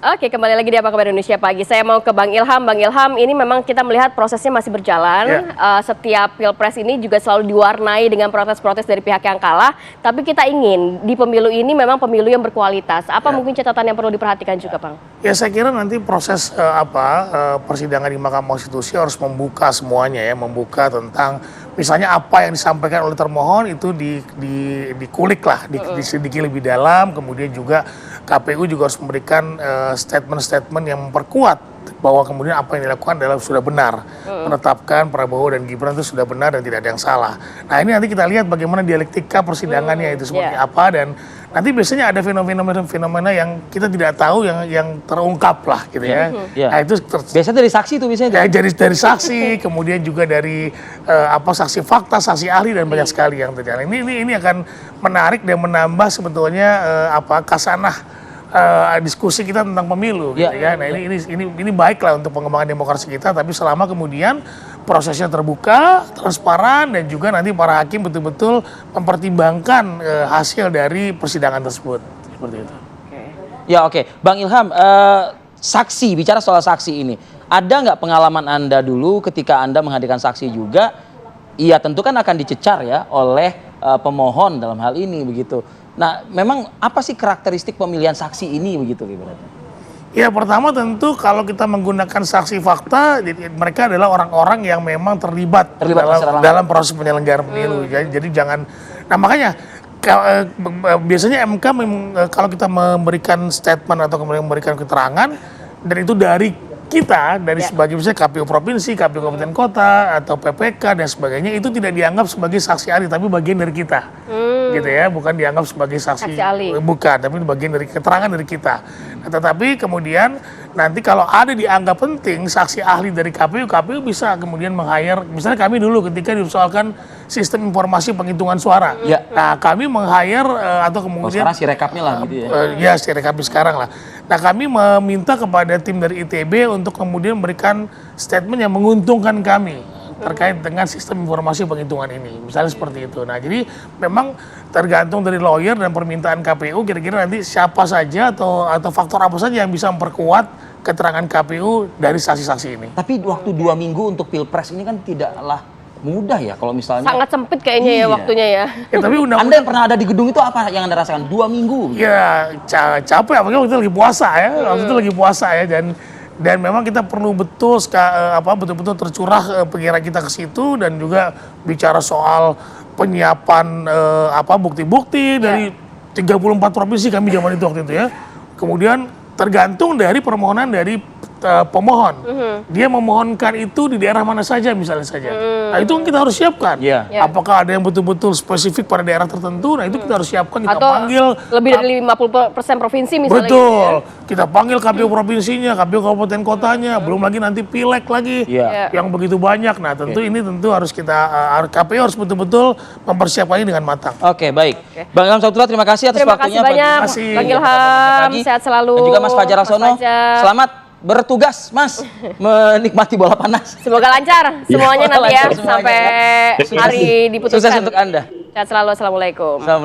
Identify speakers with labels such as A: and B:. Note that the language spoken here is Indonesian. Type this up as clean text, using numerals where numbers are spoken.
A: Oke, kembali lagi di Apa Kabar Indonesia Pagi. Saya mau ke Bang Ilham. Bang Ilham, ini memang kita melihat prosesnya masih berjalan. Setiap pilpres ini juga selalu diwarnai dengan protes-protes dari pihak yang kalah. Tapi kita ingin di pemilu ini memang pemilu yang berkualitas. Apa mungkin catatan yang perlu diperhatikan juga, Bang?
B: Ya, saya kira nanti proses persidangan di Mahkamah Konstitusi harus membuka semuanya ya, membuka tentang misalnya apa yang disampaikan oleh termohon itu dikulik lah, diselidiki lebih dalam. Kemudian juga KPU juga harus memberikan statement-statement yang memperkuat bahwa kemudian apa yang dilakukan adalah sudah benar, menetapkan Prabowo dan Gibran itu sudah benar dan tidak ada yang salah. Nah, ini nanti kita lihat bagaimana dialektika persidangannya itu seperti apa, dan nanti biasanya ada fenomena yang kita tidak tahu yang terungkap lah gitu ya. Nah, itu
C: biasanya dari saksi itu biasanya.
B: Ya, dari saksi, kemudian juga dari saksi fakta, saksi ahli, dan banyak sekali yang terjadi. Ini akan menarik dan menambah sebetulnya kasanah diskusi kita tentang pemilu, gitu ya. Nah, ini baiklah untuk pengembangan demokrasi kita, tapi selama kemudian prosesnya terbuka, transparan, dan juga nanti para hakim betul-betul mempertimbangkan hasil dari persidangan tersebut, seperti itu.
C: Ya, oke. Bang Ilham, saksi, bicara soal saksi ini, ada nggak pengalaman Anda dulu ketika Anda menghadirkan saksi juga? Iya, tentu kan akan dicecar ya oleh pemohon dalam hal ini begitu. Nah, memang apa sih karakteristik pemilihan saksi ini begitu ibaratnya?
B: Ya, pertama tentu kalau kita menggunakan saksi fakta, mereka adalah orang-orang yang memang terlibat dalam proses penyelenggaraan pemilu. Jadi jangan, nah makanya biasanya MK kalau kita memberikan statement atau kemudian memberikan keterangan, dan itu dari kita, dari sebagai misalnya KPU Provinsi, KPU Kabupaten Kota, atau PPK dan sebagainya, itu tidak dianggap sebagai saksi ahli, tapi bagian dari kita. Gitu ya, bukan dianggap sebagai saksi ahli. Bukan, tapi bagian dari keterangan dari kita. Nah, tetapi kemudian nanti kalau ada dianggap penting saksi ahli dari KPU bisa kemudian meng-hire, misalnya kami dulu ketika dipersoalkan sistem informasi penghitungan suara. Nah, kami meng-hire atau kemudian
C: sekarang Sirekapnya lah gitu ya.
B: Ya, Sirekapnya sekarang lah. Nah, kami meminta kepada tim dari ITB untuk kemudian memberikan statement yang menguntungkan kami terkait dengan sistem informasi penghitungan ini, misalnya seperti itu. Nah, jadi memang tergantung dari lawyer dan permintaan KPU, kira-kira nanti siapa saja atau faktor apa saja yang bisa memperkuat keterangan KPU dari saksi-saksi ini.
C: Tapi waktu 2 minggu untuk pilpres ini kan tidaklah mudah ya kalau misalnya.
A: Sangat sempit kayaknya ya waktunya ya.
B: Tapi
C: Anda yang pernah ada di gedung itu apa yang Anda rasakan 2 minggu?
B: Ya, capek, apalagi waktu itu lagi puasa ya. Waktu itu lagi puasa ya, dan memang kita perlu betul-betul tercurah pikiran kita ke situ, dan juga bicara soal penyiapan bukti-bukti dari 34 provinsi kami zaman itu waktu itu ya. Kemudian tergantung dari permohonan dari pemohon, dia memohonkan itu di daerah mana saja misalnya saja. Nah, itu kita harus siapkan. Apakah ada yang betul-betul spesifik pada daerah tertentu? Nah, itu kita harus siapkan. Kita panggil
A: lebih dari 50% provinsi misalnya.
B: Betul. Kita panggil KPU provinsinya, KPU kabupaten kotanya, belum lagi nanti pileg lagi yang begitu banyak. Nah, tentu ini harus KPU harus betul-betul mempersiapkannya dengan matang.
C: Oke, baik. Bang Ilham Saputra, terima kasih atas waktunya.
A: Terima kasih banyak, Bang Ilham. Sehat selalu.
C: Dan juga Mas Fajar Laksono. Selamat bertugas, Mas, menikmati bola panas.
A: Semoga lancar semuanya nanti ya, sampai hari diputuskan.
C: Sukses untuk Anda.
A: Sehat selalu, assalamualaikum.